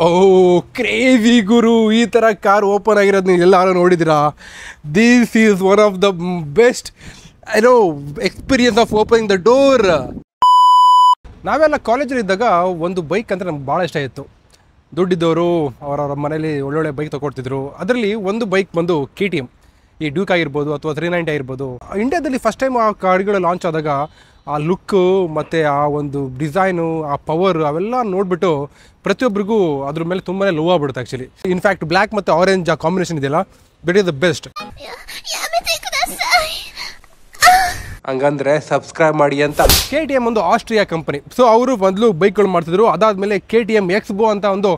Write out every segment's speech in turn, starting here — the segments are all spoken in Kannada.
ಓ ಕ್ರೇಜಿ ಗುರು, ಈ ಥರ ಕಾರ್ ಓಪನ್ ಆಗಿರೋದು ನೀವು ಎಲ್ಲರೂ ನೋಡಿದ್ದೀರಾ? This is one of the best experience of opening the door. ನಾವೆಲ್ಲ ಕಾಲೇಜಲ್ಲಿದ್ದಾಗ ಒಂದು ಬೈಕ್ ಅಂದರೆ ನಮ್ಗೆ ಭಾಳ ಇಷ್ಟ ಇತ್ತು. ದುಡ್ಡಿದ್ದವರು ಅವರವರ ಮನೇಲಿ ಒಳ್ಳೊಳ್ಳೆ ಬೈಕ್ ತೊಗೊಳ್ತಿದ್ರು. ಅದರಲ್ಲಿ ಒಂದು ಬೈಕ್ ಬಂದು KTM, ಈ ಡ್ಯೂಕ್ ಆಗಿರ್ಬೋದು ಅಥವಾ 390 ಆಗಿರ್ಬೋದು. ಇಂಡಿಯಾದಲ್ಲಿ ಫಸ್ಟ್ ಟೈಮ್ ಆ ಕಾರ್ಗಳು ಲಾಂಚ್ ಆದಾಗ ಆ ಲುಕ್ಕು ಮತ್ತು ಆ ಒಂದು ಡಿಸೈನು, ಆ ಪವರ್ ಅವೆಲ್ಲ ನೋಡಿಬಿಟ್ಟು ಪ್ರತಿಯೊಬ್ಬರಿಗೂ ಅದ್ರ ಮೇಲೆ ತುಂಬಾ ಲವ್ ಆಗ್ಬಿಡುತ್ತೆ ಆ್ಯಕ್ಚುಲಿ. ಇನ್ಫ್ಯಾಕ್ಟ್ ಬ್ಲ್ಯಾಕ್ ಮತ್ತು ಆರೆಂಜ್ ಆ ಕಾಂಬಿನೇಷನ್ ಇದೆಯಲ್ಲ, ದಟ್ ಈಸ್ ದ ಬೆಸ್ಟ್. ಹಂಗಂದ್ರೆ ಸಬ್ಸ್ಕ್ರೈಬ್ ಮಾಡಿ ಅಂತ. KTM ಒಂದು ಆಸ್ಟ್ರಿಯಾ ಕಂಪನಿ. ಸೊ ಅವರು ಮೊದಲು ಬೈಕ್ಗಳು ಮಾಡ್ತಿದ್ರು. ಅದಾದಮೇಲೆ KTM X-Bow ಅಂತ ಒಂದು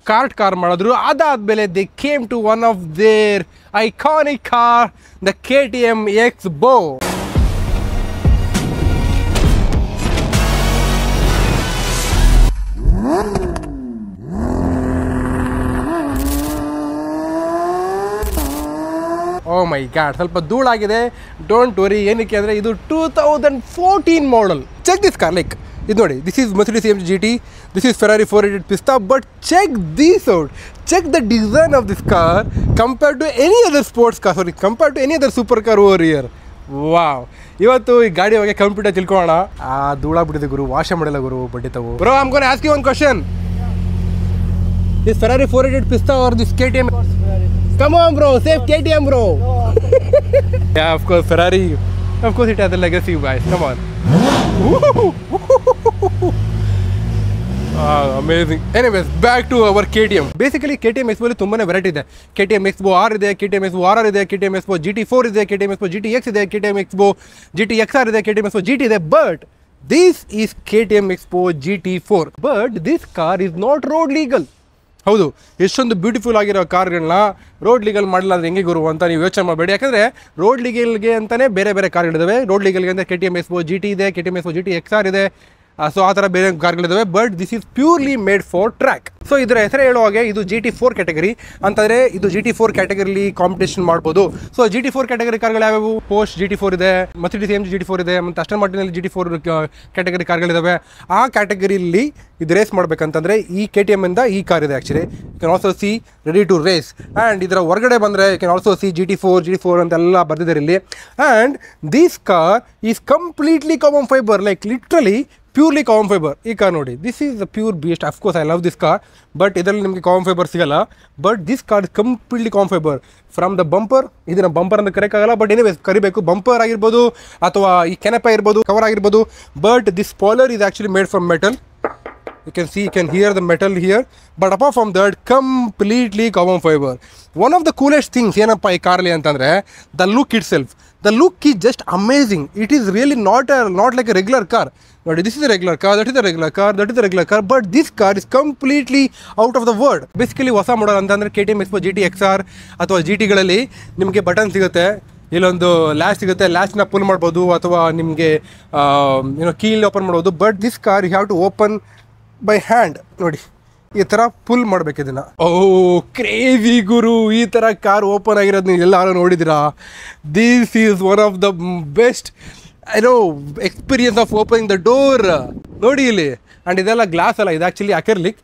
ಕಾರ್ ಮಾಡಿದ್ರು. ಅದಾದಮೇಲೆ they came to one of their iconic car, the KTM X-Bow. Oh my god, ಸ್ವಲ್ಪ ಧೂಳಾಗಿದೆ. ಡೋಂಟ್ ವರಿ, ಏನಕ್ಕೆ ಅಂದರೆ ಇದು 2014 model. Check this car, like ಇದು ನೋಡಿ, this is Mercedes AMG GT, this is Ferrari 488 Pista, but check this out. Check the design of this car compared to any other sports car, sorry compared to any other super car over year. Wow, ಇವತ್ತು ಈ ಗಾಡಿ ಬಗ್ಗೆ ಕಂಪ್ಯೂಟರ್ ತಿಳ್ಕೊಳ್ಳೋಣ. ಧೂಳಾಗ್ಬಿಟ್ಟಿದೆ ಗುರು, ವಾಶ ಮಾಡಿಲ್ಲ ಗುರು, ಬಡ್ಡಿತವು. Bro, I am gonna ask you one question. This Ferrari 488 Pista or this KTM? Come on bro, save KTM bro. Yeah, of course Ferrari, of course it has a legacy guys, come on. Amazing. Anyways, back to our KTM. Basically KTM X-Bow ಅಲ್ಲಿ ತುಂಬಾನೇ ವೆರೈಟಿ ಇದೆ. KTM X-Bow R ಇದೆ, KTM X-Bow RR ಇದೆ, KTM X-Bow GT4 ಇದೆ, KTM X-Bow GTX ಇದೆ, KTM X-Bow GTXR ಇದೆ, KTM X-Bow GT ಇದೆ. But this is KTM X-Bow GT4. But this car is not road legal. ಹೌದು, ಎಷ್ಟೊಂದು ಬ್ಯೂಟಿಫುಲ್ ಆಗಿರೋ ಕಾರ್ಗಳನ್ನ ರೋಡ್ ಲೀಗಲ್ ಮಾಡಲ್ಲ ಅಂದರೆ ಹೆಂಗೆ ಗುರು ಅಂತ ನೀವು ಯೋಚನೆ ಮಾಡಬೇಡಿ. ಯಾಕಂದರೆ ರೋಡ್ ಲೀಗಲ್ಗೆ ಅಂತಲೇ ಬೇರೆ ಬೇರೆ ಕಾರ್ಗಳಿದ್ದಾವೆ. ರೋಡ್ ಲೀಗಲ್ಗೆ ಅಂದರೆ KTM X-Bow GT ಇದೆ, KTM X-Bow GTXR ಇದೆ. ಸೊ ಆ ಥರ ಬೇರೆ ಕಾರ್ಗಳಿದ್ದಾವೆ. But this is purely made for track. So ಇದರ ಹೆಸರು ಹೇಳೋ ಹಾಗೆ ಇದು GT4 ಕ್ಯಾಟಗರಿ ಅಂತಂದರೆ ಇದು GT4 ಕ್ಯಾಟಗರಿಲಿ ಕಾಂಪಿಟೇಷನ್ ಮಾಡ್ಬೋದು. ಸೊ GT4 ಕ್ಯಾಟಗರಿ ಕಾರ್ಗಳು ಯಾವ್ಯಾವು? ಪೋಸ್ಟ್ GT4 ಇದೆ, Mercedes AMG GT4 ಇದೆ, ಮತ್ತು ಅಸ್ಟನ್ ಮಾರ್ಟಿನಲ್ಲಿ GT4 ಕ್ಯಾಟಗರಿ ಕಾರ್ಗಳಿದ್ದಾವೆ. ಆ ಕ್ಯಾಟಗರಿಲಿ ಇದು ರೇಸ್ ಮಾಡಬೇಕಂತಂದರೆ ಈ KTM ಇಂದ ಈ ಕಾರ್ ಇದೆ actually. You can also see ready to race. And ಇದರ ಹೊರಗಡೆ ಬಂದರೆ you can also C GT4 ಅಂತೆಲ್ಲ ಬರ್ದಿದ್ದಾರೆ ಇಲ್ಲಿ. And this car is completely carbon fibre, like literally purely carbon fibre. ಈ ಕಾರ್ ನೋಡಿ, this is a pure beast. Of course I love this car, but ಇದರಲ್ಲಿ ನಿಮಗೆ ಕಾರ್ಬನ್ ಫೈಬರ್ ಸಿಗಲ್ಲ. But this car is completely carbon fibre from the bumper. ಇದನ್ನು ಬಂಪರ್ ಅಂತ ಕರೆಯೋಕ್ಕಾಗಲ್ಲ, ಬಟ್ ಎನಿವೇಸ್ ಕರಿಬೇಕು. ಬಂಪರ್ ಆಗಿರ್ಬೋದು ಅಥವಾ ಈ ಕೆನಪ ಇರ್ಬೋದು, ಕವರ್ ಆಗಿರ್ಬೋದು. But this spoiler is actually made from metal. You can see, you can hear the metal here, but apart from that completely carbon fiber. One of the coolest things ಏನಪ್ಪ ಈ ಕಾರಲ್ಲಿ ಅಂತಂದರೆ the look itself. The look is just amazing. It is really not like a regular car. ನೋಡಿ, this is a regular car, that is a regular car, that is a regular car, but this car is completely out of the world. Basically ಹೊಸ ಮಾಡಲ್ ಅಂತಂದರೆ KTM X-Bow GTXR ಅಥವಾ GTಗಳಲ್ಲಿ ನಿಮಗೆ ಬಟನ್ ಸಿಗುತ್ತೆ, ಇಲ್ಲೊಂದು ಲ್ಯಾಶ್ ಸಿಗುತ್ತೆ, ಲ್ಯಾಶ್ನ ಪುಲ್ ಮಾಡ್ಬೋದು ಅಥವಾ ನಿಮಗೆ ಕೀಲ್ ಓಪನ್ ಮಾಡ್ಬೋದು. But this car you have to open by hand. ನೋಡಿ, ಈ ಥರ ಪುಲ್ ಮಾಡಬೇಕು ಇದನ್ನು. ಓ ಕ್ರೇಜಿ ಗುರು, ಈ ಥರ ಕಾರ್ ಓಪನ್ ಆಗಿರೋದು ನೀವು ಎಲ್ಲರೂ ನೋಡಿದ್ದೀರಾ? This is one of the best experience of opening the door. ನೋಡಿ ಇಲ್ಲಿ, ಆ್ಯಂಡ್ ಇದೆಲ್ಲ ಗ್ಲಾಸ್ ಅಲ್ಲ, ಇದು ಆ್ಯಕ್ಚುಲಿ ಅಕರ್ಲಿಕ್.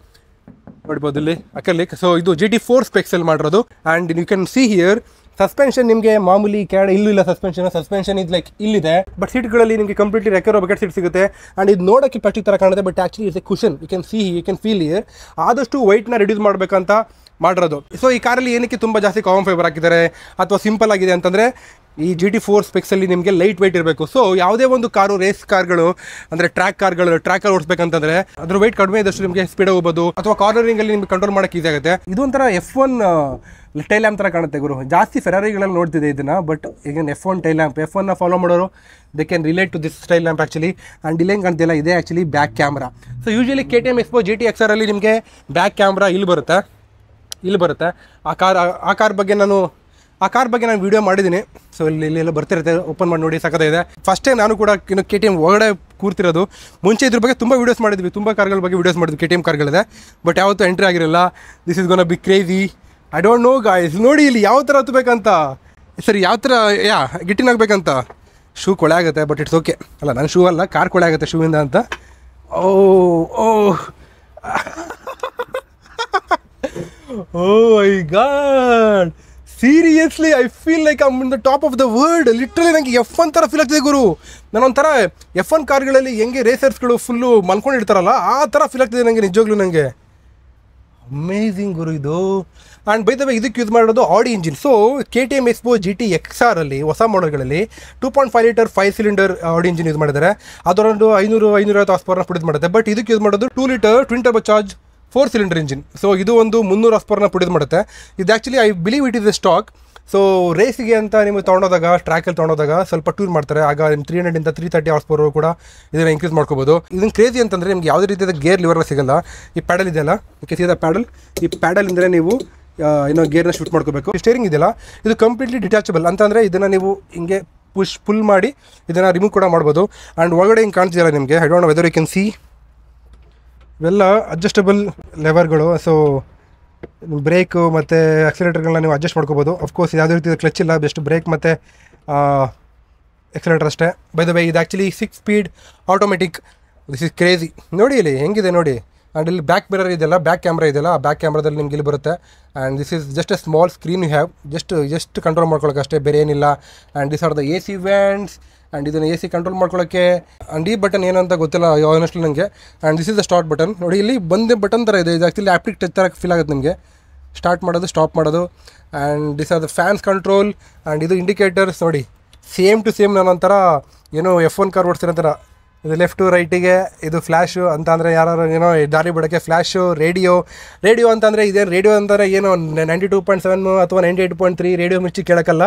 ನೋಡ್ಬೋದು ಇಲ್ಲಿ ಅಕರ್ಲಿಕ್. ಸೊ ಇದು GT4 ಸ್ಪೆಕ್ಸಲ್ಲಿ ಮಾಡಿರೋದು. And you can see here suspension ನಿಮಗೆ ಮಾಮೂಲಿ ಕೆಳಗಡೆ ಇಲ್ಲೂ ಇಲ್ಲ ಸಸ್ಪೆನ್ಷನ್ ಇದು ಲೈಕ್ ಇಲ್ಲಿದೆ. ಬಟ್ ಸೀಟ್ಗಳಲ್ಲಿ ನಿಮಗೆ ಕಂಪ್ಲೀಟ್ಲಿ ರೆಕರೋ ಬಕೆಟ್ ಸೀಟ್ ಸಿಗುತ್ತೆ. ಆ್ಯಂಡ್ ಇದು ನೋಡೋಕ್ಕೆ ಪ್ಲಾಸ್ಟಿಕ್ ಥರ ಕಾಣುತ್ತೆ, but actually it's a cushion. You can feel here. ಆದಷ್ಟು ವೆಯ್ಟ್ನ ರಿಡ್ಯೂಸ್ ಮಾಡಬೇಕಂತ ಮಾಡಿರೋದು. ಸೊ ಈ ಕಾರಲ್ಲಿ ಏನಕ್ಕೆ ತುಂಬ ಜಾಸ್ತಿ ಕಾರ್ಬನ್ ಫೈಬರ್ ಹಾಕಿದ್ದಾರೆ ಅಥವಾ ಸಿಂಪಲ್ ಆಗಿದೆ ಅಂತಂದರೆ ಈ GT4 ಸ್ಪೆಕ್ಸಲ್ಲಿ ನಿಮಗೆ ಲೈಟ್ ವೆಯ್ಟ್ ಇರಬೇಕು. ಸೊ ಯಾವುದೇ ಒಂದು ಕಾರು, ರೇಸ್ ಕಾರ್ಗಳು ಅಂದರೆ ಟ್ರ್ಯಾಕಲ್ಲಿ ಓಡಿಸ್ಬೇಕಂತಂದರೆ ಅದ್ರ ವೆಯ್ಟ್ ಕಡಿಮೆ ಇದ್ದಷ್ಟು ನಿಮಗೆ ಸ್ಪೀಡ್ ಹೋಗ್ಬೋದು ಅಥವಾ ಕಾರ್ನರಿಂಗಲ್ಲಿ ನಿಮಗೆ ಕಂಟ್ರೋಲ್ ಮಾಡೋಕ್ಕೆ ಈಸಿ ಆಗುತ್ತೆ. ಇದು ಒಂಥರ F1 ಟೈಲ್ ಲ್ಯಾಂಪ್ ಥರ ಕಾಣುತ್ತೆ ಗುರು. ಜಾಸ್ತಿ ಫೆರಾರಿಗಳಲ್ಲಿ ನೋಡ್ತಿದೆ ಇದನ್ನು, ಬಟ್ ಈಗ F1 ಟೈಲ್ ಲ್ಯಾಂಪ್. F1ನ ಫಾಲೋ ಮಾಡೋರು they can relate to this style lamp actually. And ಇಲ್ಲೇನು ಕಾಣ್ತಿಲ್ಲ, ಇದೆ actually back camera. So usually KTM X-Bow GTXR ಅಲ್ಲಿ ನಿಮಗೆ ಬ್ಯಾಕ್ ಕ್ಯಾಮ್ರಾ ಇಲ್ಲಿ ಬರುತ್ತೆ. ಆ ಕಾರ್ ಬಗ್ಗೆ ನಾನು ವೀಡಿಯೋ ಮಾಡಿದ್ದೀನಿ. ಸೊ ಇಲ್ಲೆಲ್ಲ ಬರ್ತಿರುತ್ತೆ, ಓಪನ್ ಮಾಡಿ ನೋಡಿ, ಸಕ್ಕತ್ತಾಗಿದೆ. ಫಸ್ಟ್ ಟೈಮ್ ನಾನು ಕೂಡ KTM ಒಳಗಡೆ ಕೂರ್ತಿರೋದು. ಮುಂಚೆ ಇದ್ರ ಬಗ್ಗೆ ತುಂಬ ವೀಡಿಯೋಸ್ ಮಾಡಿದ್ವಿ, ತುಂಬ ಕಾರ್ಗಳ ಬಗ್ಗೆ ವೀಡಿಯೋಸ್ ಮಾಡಿದ್ವಿ, KTM ಕಾರ್ಗಳಿದೆ. ಬಟ್ ಯಾವತ್ತೂ ಎಂಟ್ರಿ ಆಗಿರಲಿಲ್ಲ. This is gonna B crazy. I don't no guys. ನೋಡಿ ಇಲ್ಲಿ ಯಾವ ಥರ ಹತ್ತಬೇಕಂತ, ಸರಿ ಯಾವ ಥರ ಗಿಟ್ಟಿನಾಗಬೇಕಂತ. ಶೂ ಕೊಳೆ ಆಗುತ್ತೆ, ಬಟ್ ಇಟ್ಸ್ ಓಕೆ. ಅಲ್ಲ, ನನ್ನ ಶೂ ಅಲ್ಲ, ಕಾರ್ ಕೊಳೆ ಆಗುತ್ತೆ ಶೂವಿಂದ ಅಂತ. ಓ Oh my god! Seriously, I feel like I'm in the top of the world. Literally ನನಗೆ F1 ಥರ ಫೀಲ್ ಆಗ್ತಿದೆ ಗುರು. ನಾನೊಂಥರ F1 ಕಾರ್ಗಳಲ್ಲಿ ಹೆಂಗೆ ರೇಸರ್ಸ್ಗಳು ಫುಲ್ಲು ಮಲ್ಕೊಂಡಿರ್ತಾರಲ್ಲ ಆ ಥರ ಫೀಲ್ ಆಗ್ತಿದೆ ನನಗೆ ನಿಜವಾಗ್ಲೂ ನನಗೆ. ಅಮೇಝಿಂಗ್ ಗುರು ಇದು. ಆ್ಯಂಡ್ ಬೈ ದ ವೇ ಇದಕ್ಕೆ ಯೂಸ್ ಮಾಡೋದು Audi engine. So KTM X-Bow GT XR ಅಲ್ಲಿ ಹೊಸ ಮಾಡೆಲ್ಗಳಲ್ಲಿ 2.5 litre 5 cylinder Audi engine use ಮಾಡಿದ್ದಾರೆ. ಅದರೊಂದು 500-550 ಹಾರ್ಸ್ ಪವರ್ನ ಪ್ರೊಡ್ಯೂಸ್ ಮಾಡುತ್ತೆ. ಬಟ್ ಇದಕ್ಕೆ ಯೂಸ್ ಮಾಡೋದು 2 litre twin turbo charge 4 cylinder engine. So ಇದು ಒಂದು 300 ಹಾರ್ಸ್ ಪವರ್ನ ಪ್ರೊಡ್ಯೂಸ್ ಮಾಡುತ್ತೆ. ಇದು actually I believe it is a stock. So ರೇಸಿಗೆ ಅಂತ ನಿಮಗೆ ತೊಗೊಂಡೋದಾಗ ಟ್ರ್ಯಾಕಲ್ಲಿ ತೊಗೊಂಡೋದಾಗ ಸ್ವಲ್ಪ ಟೂರ್ ಮಾಡ್ತಾರೆ. ಆಗ 300 330 ಹಾರ್ಸ್ ಪವರ್ ಕೂಡ ಇದನ್ನು ಇನ್ಕ್ರೀಸ್ ಮಾಡ್ಕೋಬೋದು. ಇದನ್ನು ಕ್ರೇಜಿ ಅಂತಂದರೆ ನಿಮ್ಗೆ ಯಾವುದೇ ರೀತಿಯಾದ ಗೇರ್ ಲಿವರ್ನ ಸಿಗಲ್ಲ. ಈ ಪ್ಯಾಡಲ್ ಇದೆಯಲ್ಲ, ಈ ಸೀದಾ ಪ್ಯಾಡಲ್, ಈ ಪ್ಯಾಡಲಿಂದಲೇ ನೀವು ಏನೋ ಗೇರ್ನ ಶೂಟ್ ಮಾಡ್ಕೋಬೇಕು. ಸ್ಟೇರಿಂಗ್ ಇದೆಯಲ್ಲ, ಇದು ಕಂಪ್ಲೀಟ್ಲಿ ಡಿಟ್ಯಾಚಬಲ್ ಅಂತಂದರೆ ಇದನ್ನು ನೀವು ಹಿಂಗೆ ಪುಲ್ ಮಾಡಿ ಇದನ್ನು ರಿಮೂವ್ ಕೂಡ ಮಾಡ್ಬೋದು. ಆ್ಯಂಡ್ ಒಳಗಡೆ ಹಿಂಗೆ ಕಾಣ್ತಿದೆಯಲ್ಲ ನಿಮಗೆ, I don't know whether you can see, ಇವೆಲ್ಲ ಅಡ್ಜಸ್ಟಬಲ್ ಲೆವರ್ಗಳು. ಸೊ ಬ್ರೇಕು ಮತ್ತು ಆಕ್ಸಿಲೇಟರ್ಗಳನ್ನ ನೀವು ಅಡ್ಜಸ್ಟ್ ಮಾಡ್ಕೋಬೋದು. ಅಫ್ಕೋರ್ಸ್ ಯಾವುದೇ ರೀತಿಯ ಕ್ಲಚ್ ಇಲ್ಲ, ಬೆಸ್ಟ್ ಬ್ರೇಕ್ ಮತ್ತು ಆಕ್ಸಿಲೇಟರ್ ಅಷ್ಟೇ. ಬೈ ದ ವೇ ಇದು actually 6 speed automatic. This is crazy. ನೋಡಿ ಇಲ್ಲಿ ಹೆಂಗಿದೆ ನೋಡಿ. ಆ್ಯಂಡ್ ಇಲ್ಲಿ ಬ್ಯಾಕ್ ಮಿರರ್ ಇದೆಯಲ್ಲ, ಬ್ಯಾಕ್ ಕ್ಯಾಮ್ರಾ ಇದೆಯಲ್ಲ, ಆ ಬ್ಯಾಕ್ ಕ್ಯಾಮ್ರಾದಲ್ಲಿ ನಿಮ್ಗೆ ಇಲ್ಲಿ ಬರುತ್ತೆ. And this is just a small screen you have, just control ಮಾಡ್ಕೊಳ್ಳೋಕೆ ಅಷ್ಟೇ, ಬೇರೆ ಏನಿಲ್ಲ. And this are the AC vents. And ಇದನ್ನು AC ಕಂಟ್ರೋಲ್ ಮಾಡ್ಕೊಳ್ಳೋಕ್ಕೆ. ಆ್ಯಂಡ್ ಈ ಬಟನ್ ಏನಂತ ಗೊತ್ತಿಲ್ಲ ಆನೆಸ್ಟ್ಲಿ ನನಗೆ. And this is the start button. ನೋಡಿ ಇಲ್ಲಿ ಬಂದೇ ಬಟನ್ ಥರ ಇದೆ. ಇದು ಆ್ಯಕ್ಚುಲಿ ಆ್ಯಪ್ಟಿಕ್ ಟಚ್ ಥರ ಫೀಲ್ ಆಗುತ್ತೆ ನಿಮಗೆ. ಸ್ಟಾರ್ಟ್ ಮಾಡೋದು, ಸ್ಟಾಪ್ ಮಾಡೋದು. And this are the fans control. And ಇದು ಇಂಡಿಕೇಟರ್ಸ್ ನೋಡಿ, ಸೇಮ್ ಟು ಸೇಮ್ ನಾನೊಂಥರ ಏನೋ F1 ಕಾರ್ ಓಡಿಸ್ತಿರೋ ಥರ. ಇದು ಲೆಫ್ಟು ರೈಟಿಗೆ ಇದು ಫ್ಲ್ಯಾಶು ಅಂತ ಅಂದರೆ ಯಾರು ಏನೋ ದಾರಿ ಬಿಡೋಕ್ಕೆ ಫ್ಲ್ಯಾಶು. ರೇಡಿಯೋ ಅಂತಂದರೆ ಇದೇನು ರೇಡಿಯೋ ಅಂತಾರೆ ಏನೋ 92.7 ಅಥವಾ 98.3 ರೇಡಿಯೋ ಮಿರ್ಚಿ ಕೇಳೋಕ್ಕಲ್ಲ.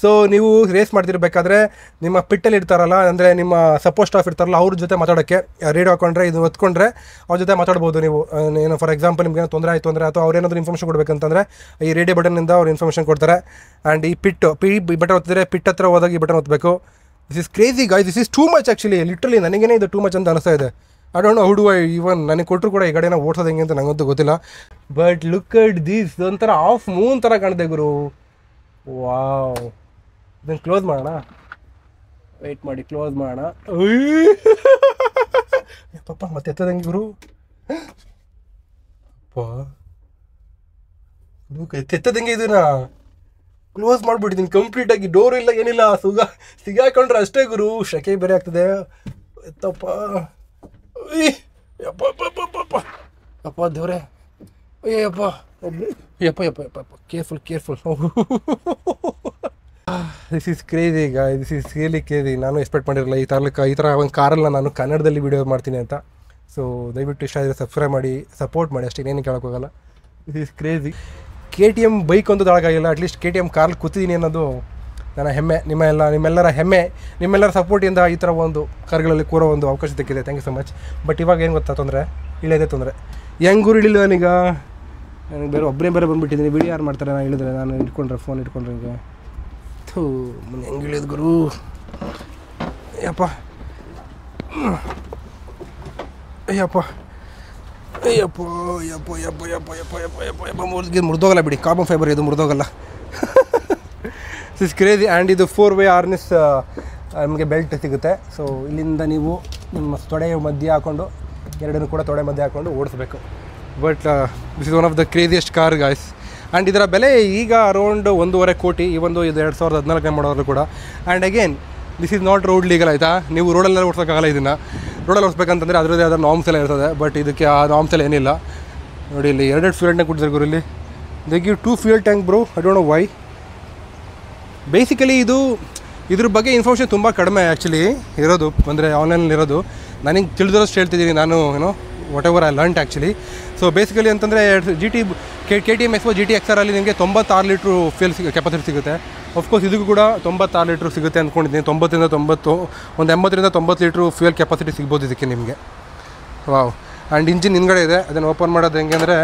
ಸೊ ನೀವು ರೇಸ್ ಮಾಡ್ತಿರ್ಬೇಕಾದ್ರೆ ನಿಮ್ಮ ಪಿಟ್ಟಲ್ಲಿ ಇರ್ತಾರಲ್ಲ, ಅಂದರೆ ನಿಮ್ಮ ಸಪೋರ್ಟ್ ಸ್ಟಾಫ್ ಇರ್ತಾರಲ್ಲ, ಅವ್ರ ಜೊತೆ ಮಾತಾಡೋಕ್ಕೆ ರೇಡಿಯೋ ಹಾಕೊಂಡ್ರೆ ಇದು ಹೊತ್ಕೊಂಡ್ರೆ ಅವ್ರ ಜೊತೆ ಮಾತಾಡ್ಬೋದು ನೀವು. ಏನೋ ಫಾರ್ ಎಕ್ಸಾಂಪಲ್ ನಿಮ್ಗೆ ಏನೋ ತೊಂದರೆ ಆಯಿತು ಅಂದರೆ ಅಥವಾ ಅವ್ರೇನಾದರೂ ಇನ್ಫಾರ್ಮೇಷನ್ ಕೊಡಬೇಕಂತಂದರೆ ಈ ರೇಡಿಯೋ ಬಟನ್ನಿಂದ ಅವ್ರು ಇನ್ಫಾರ್ಮೇಷನ್ ಕೊಡ್ತಾರೆ. ಆ್ಯಂಡ್ ಈ ಬಟನ್ ಒತ್ತಿದ್ರೆ ಪಿಟ್ ಹತ್ರ ಹೋದಾಗ ಈ ಬಟನ್ ಒತ್ತಬೇಕು. This is crazy guys. This is too much actually. Literally ನನಗೇನೆ ಇದು ಟೂ ಮಚ್ ಅಂತ ಅನಿಸ್ತಾ ಇದೆ. I don't know how do I even ನನಗೆ ಕೊಟ್ಟರು ಕೂಡ ಈ ಕಡೆನ ಓಡಿಸೋದು ಹೆಂಗೆ ಅಂತ ನನಗಂತೂ ಗೊತ್ತಿಲ್ಲ. ಬಟ್ ಲುಕ್ ಅಟ್ ದಿಸ್, ಒಂಥರ ಆಫ್ ಮೂನ್ ಥರ ಕಾಣಿದೆ ಗುರು. ವಾವ್. ಇದನ್ನು ಕ್ಲೋಸ್ ಮಾಡೋಣ, ವೆಯ್ಟ್ ಮಾಡಿ, ಕ್ಲೋಸ್ ಮಾಡೋಣ. ಪಾಪ ಮತ್ತೆ ಎತ್ತದಂಗೆ ಗುರು. ಎತ್ತದಂಗೆ ಇದನ್ನ ಕ್ಲೋಸ್ ಮಾಡಿಬಿಟ್ಟಿದ್ದೀನಿ ಕಂಪ್ಲೀಟಾಗಿ. ಡೋರ್ ಇಲ್ಲ, ಏನಿಲ್ಲ, ಸಿಗಾಕೊಂಡ್ರೆ ಅಷ್ಟೇ ಗುರು. ಶಕೆ ಬೇರೆ ಆಗ್ತದೆ. ಎತ್ತಪ್ಪ, ಅಪ್ಪ ದೇವ್ರೆ, ಯಪ್ಪ careful. This is crazy guys. This is really crazy. ನಾನು ಎಕ್ಸ್ಪೆಕ್ಟ್ ಮಾಡಿರಲಿಲ್ಲ ಈ ಥರ ಒಂದು ಕಾರಲ್ಲ ನಾನು ಕನ್ನಡದಲ್ಲಿ ವೀಡಿಯೋ ಮಾಡ್ತೀನಿ ಅಂತ. ಸೊ ದಯವಿಟ್ಟು ಇಷ್ಟ ಆದರೆ ಸಬ್ಸ್ಕ್ರೈಬ್ ಮಾಡಿ, ಸಪೋರ್ಟ್ ಮಾಡಿ, ಅಷ್ಟೇ, ಇನ್ನೇನು ಕೇಳೋಕ್ಕೋಗಲ್ಲ. This is crazy. KTM bike ಒಂದು ತಾಳಾಗಿಲ್ಲ, ಅಟ್ಲೀಸ್ಟ್ KTM ಕಾರಲ್ಲಿ ಕೂತಿದ್ದೀನಿ ಅನ್ನೋದು ನನ್ನ ಹೆಮ್ಮೆ, ನಿಮ್ಮೆಲ್ಲರ ಹೆಮ್ಮೆ. ನಿಮ್ಮೆಲ್ಲರ ಸಪೋರ್ಟಿಂದ ಈ ಥರ ಒಂದು ಕಾರ್ಗಳಲ್ಲಿ ಕೂರೋ ಒಂದು ಅವಕಾಶ ಸಿಕ್ಕಿದೆ. Thank you so much. But ಇವಾಗ ಏನು ಗೊತ್ತಾ ತೊಂದರೆ, ಇಳಿಯೋದೇ ತೊಂದರೆ. ಹೆಂಗೂರು ಇಳಿಲ್ಲ ನಾನೀಗ. ನನಗೆ ಒಬ್ಬರೇ ಬಂದುಬಿಟ್ಟಿದ್ದೀನಿ. ವಿಡಿಯೋ ಯಾರು ಮಾಡ್ತಾರೆ ನಾನು ಇಳಿದ್ರೆ, ನಾನು ಫೋನ್ ಇಟ್ಕೊಂಡ್ರೆ ಹಿಂಗೆ ಹೆಂಗೆ ಇಳಿಯೋದು ಗುರು. ಅಯ್ಯಪ್ಪ ಮುರಿದೋಗಲ್ಲ ಬಿಡಿ, ಕಾರ್ಬನ್ ಫೈಬರ್ ಇದು ಮುರಿದೋಗಲ್ಲ. Is crazy. ಆ್ಯಂಡ್ ಇದು 4-way ಹಾರ್ನೆಸ್ ನಮಗೆ ಬೆಲ್ಟ್ ಸಿಗುತ್ತೆ. ಸೊ ಇಲ್ಲಿಂದ ನೀವು ನಿಮ್ಮ ತೊಡೆ ಮಧ್ಯೆ ಹಾಕ್ಕೊಂಡು, ಎರಡನ್ನೂ ಕೂಡ ತೊಡೆ ಮಧ್ಯೆ ಹಾಕ್ಕೊಂಡು ಓಡಿಸ್ಬೇಕು. But this is one of the craziest car guys. And ಇದರ ಬೆಲೆ ಈಗ ಅರೌಂಡ್ 1.5 ಕೋಟಿ. ಈ ಒಂದು ಇದು 2014 ಮಾಡೋರು ಕೂಡ. And again this is not road legal, ಆಯಿತಾ. ನೀವು ರೋಡಲ್ಲೆಲ್ಲ ಓಡಿಸೋಕ್ಕಾಗಲ್ಲ. ಇದನ್ನು ರೋಡಲ್ಲಿ ಓಡಿಸ್ಬೇಕಂತಂದರೆ ಅದರದ್ದೇ ಆದ ನಾರ್ಮ್ಸ್ ಎಲ್ಲ ಇರ್ತದೆ. ಬಟ್ ಇದಕ್ಕೆ ಆ ನಾರ್ಮ್ಸ್ ಎಲ್ಲ ಏನಿಲ್ಲ. ನೋಡಿ ಇಲ್ಲಿ 2 ಫ್ಯೂಯಲ್ ಟ್ಯಾಂಕ್ ಕೊಟ್ಟಿದ್ದಾರೆ ಗುರು. ಇಲ್ಲಿ they give 2 fuel tank bro. I don't know why. Basically ಇದ್ರ ಬಗ್ಗೆ ಇನ್ಫಾರ್ಮೇಷನ್ ತುಂಬ ಕಡಿಮೆ ಆ್ಯಕ್ಚುಲಿ ಇರೋದು, ಅಂದರೆ ಆನ್ಲೈನಲ್ಲಿ ಇರೋದು. ನನಗೆ ತಿಳಿದಿರೋಷ್ಟು ಹೇಳ್ತಿದ್ದೀನಿ ನಾನು, what ever I learnt actually. So basically ಅಂತಂದರೆ KTM X-Bow GT XR ಅಲ್ಲಿ ನಿಮಗೆ 96 ಲೀಟ್ರು ಫ್ಯೂಯಲ್ ಕೆಪಾಸಿಟಿ ಸಿಗುತ್ತೆ. ಅಫ್ಕೋರ್ಸ್ ಇದಕ್ಕೂ ಕೂಡ 96 ಲೀಟ್ರು ಸಿಗುತ್ತೆ ಅಂದ್ಕೊಂಡಿದ್ದೀನಿ. 90 ಒಂದು 80-90 ಲೀಟ್ರು ಫ್ಯೂಯಲ್ ಕೆಪಾಸಿಟಿ ಸಿಗ್ಬೋದು ಇದಕ್ಕೆ ನಿಮಗೆ. ವಾವ್. ಆ್ಯಂಡ್ ಇಂಜಿನ್ ಹಿಂದ್ಗಡೆ ಇದೆ. ಅದನ್ನು ಓಪನ್ ಮಾಡೋದು ಹೆಂಗೆ ಅಂದರೆ,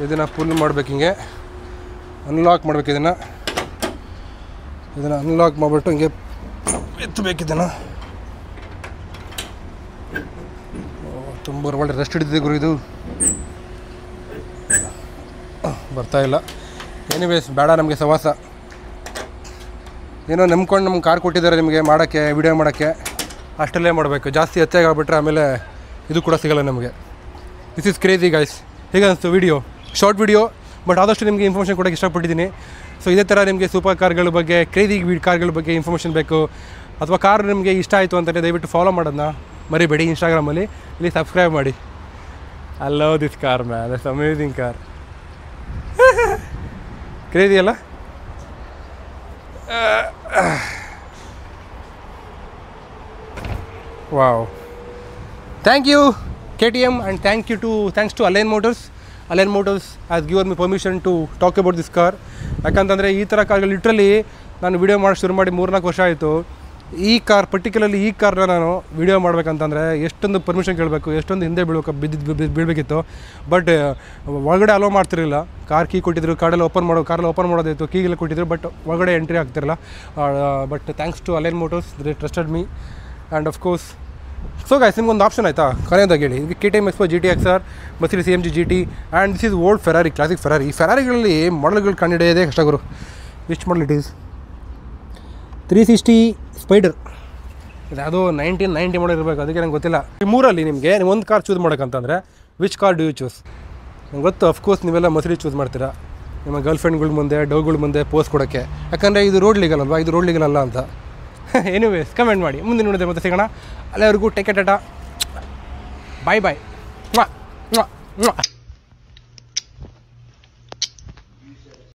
ಇದನ್ನು ಫುಲ್ ಮಾಡ್ಬೇಕು, ಹಿಂಗೆ ಅನ್ಲಾಕ್ ಮಾಡ್ಬೇಕು. ಇದನ್ನು ಅನ್ಲಾಕ್ ಮಾಡಿಬಿಟ್ಟು ಹಿಂಗೆ ಎತ್ತಬೇಕು. ಇದನ್ನು ತುಂಬ ಒಳ್ಳೆ ರೆಸ್ಟ್ ಹಿಡಿದಿದೆ ಗುರು. ಇದು ಬರ್ತಾಯಿಲ್ಲ. ಎನಿವೇಸ್ ಬೇಡ ನಮಗೆ ಸವಾಸ. ಏನೋ ನಂಬ್ಕೊಂಡು ನಮ್ಗೆ ಕಾರ್ ಕೊಟ್ಟಿದ್ದಾರೆ ನಿಮಗೆ ಮಾಡೋಕ್ಕೆ, ವಿಡಿಯೋ ಮಾಡೋಕ್ಕೆ. ಅಷ್ಟಲ್ಲೇ ಮಾಡಬೇಕು. ಜಾಸ್ತಿ ಹೆಚ್ಚಾಗಿಬಿಟ್ರೆ ಆಮೇಲೆ ಇದು ಕೂಡ ಸಿಗೋಲ್ಲ ನಮಗೆ. This is crazy guys. ಹೇಗೆ ಅನಿಸ್ತು ವಿಡಿಯೋ? ಶಾರ್ಟ್ ವಿಡಿಯೋ, ಬಟ್ ಆದಷ್ಟು ನಿಮಗೆ ಇನ್ಫಾರ್ಮೇಷನ್ ಕೊಡೋಕ್ಕೆ ಇಷ್ಟಪಟ್ಟಿದ್ದೀನಿ. ಸೊ ಇದೇ ಥರ ನಿಮಗೆ ಸೂಪರ್ ಕಾರ್ಗಳ ಬಗ್ಗೆ, ಕ್ರೇಜಿ ಕಾರ್ಗಳ ಬಗ್ಗೆ ಇನ್ಫಾರ್ಮೇಷನ್ ಬೇಕು ಅಥವಾ ಕಾರ್ ನಿಮಗೆ ಇಷ್ಟ ಆಯಿತು ಅಂತಲೇ ದಯವಿಟ್ಟು ಫಾಲೋ ಮಾಡೋದನ್ನ ಮರಿಬೇಡಿ. ಇನ್ಸ್ಟಾಗ್ರಾಮಲ್ಲಿ ಇಲ್ಲಿ ಸಬ್ಸ್ಕ್ರೈಬ್ ಮಾಡಿ. I love this car man, it's amazing car. Crazy ಅಲ್ಲ? Wow. Thank you KTM and thanks to Alain Motors. Alain Motors has given me permission to talk about this car. ಯಾಕಂತಂದರೆ ಈ ಥರ ಕಾರ್ಗಳು ಲಿಟ್ರಲಿ ನಾನು ವೀಡಿಯೋ ಮಾಡಿ ಶುರು ಮಾಡಿ 3-4 ವರ್ಷ ಆಯಿತು. ಈ ಕಾರ್ ಪರ್ಟಿಕ್ಯುಲರ್ಲಿ ಈ ಕಾರ್ನ ನಾನು ವೀಡಿಯೋ ಮಾಡಬೇಕಂತಂದರೆ ಎಷ್ಟೊಂದು ಪರ್ಮಿಷನ್ ಕೇಳಬೇಕು, ಎಷ್ಟೊಂದು ಹಿಂದೆ ಬೀಳಬೇಕಿತ್ತು. ಬಟ್ ಒಳಗಡೆ ಅಲೋ ಮಾಡ್ತಿರಲಿಲ್ಲ. ಕಾರ್ ಕೀ ಕೊಟ್ಟಿದ್ರು, ಕಾರಲ್ಲಿ ಓಪನ್ ಮಾಡೋದಿತ್ತು, ಕೀಗೆಲ್ಲ ಕೊಟ್ಟಿದ್ರು, ಬಟ್ ಒಳಗಡೆ ಎಂಟ್ರಿ ಆಗ್ತಿರಲಿಲ್ಲ. But thanks to Alain Motors, they trusted me and of course. So guys, ನಿಮ್ಗೊಂದು ಆಪ್ಷನ್ ಆಯಿತಾ ಕೊನೆಯದಾಗಿ ಹೇಳಿ. ಇದು KTM X4 GT-XR, Mercedes AMG GT and this is old Ferrari, classic Ferrari. ಈ ಫೆರಾರಿಗಳಲ್ಲಿ ಮಾಡಲ್ಗಳು ಕಂಡುಹಿಡಿಯೋದೇ ಕಷ್ಟ ಗುರು. ಎಷ್ಟು ಮಾಡಲ್ ಇಟ್ ಈಸ್? 360 ಸ್ಪೈಡರ್. ಇದು ಯಾವುದೋ 1990 ಮಾಡಲ್ ಇರಬೇಕು, ಅದಕ್ಕೆ ನಂಗೆ ಗೊತ್ತಿಲ್ಲ. ಈ ಮೂರಲ್ಲಿ ನಿಮಗೆ ಒಂದು ಕಾರ್ ಚೂಸ್ ಮಾಡೋಕ್ಕಂತಂದರೆ which car do you choose? ನಂಗೆ ಗೊತ್ತು, ಅಫ್ಕೋರ್ಸ್ ನೀವೆಲ್ಲ Mercedes ಚೂಸ್ ಮಾಡ್ತೀರಾ ನಿಮ್ಮ ಗರ್ಲ್ ಫ್ರೆಂಡ್ಗಳ ಮುಂದೆ, ಡೌಗಳ ಮುಂದೆ ಪೋಸ್ಟ್ ಕೊಡೋಕ್ಕೆ. ಯಾಕಂದರೆ ಇದು ರೋಡ್ ಲೀಗಲ್ ಅಲ್ವಾ? ಇದು ರೋಡ್ ಲೀಗಲ್ ಅಲ್ಲ ಅಂತ. ಎನಿವೇಸ್ ಕಮೆಂಟ್ ಮಾಡಿ. ಮುಂದೆ ನೋಡಿದ್ರೆ ಮತ್ತೆ ಸಿಗೋಣ. ಅಲ್ಲಿವರೆಗೂ ಟೇಕ್ ಕೇರ್, ಟಾಟಾ, ಬಾಯ್ ಬಾಯ್.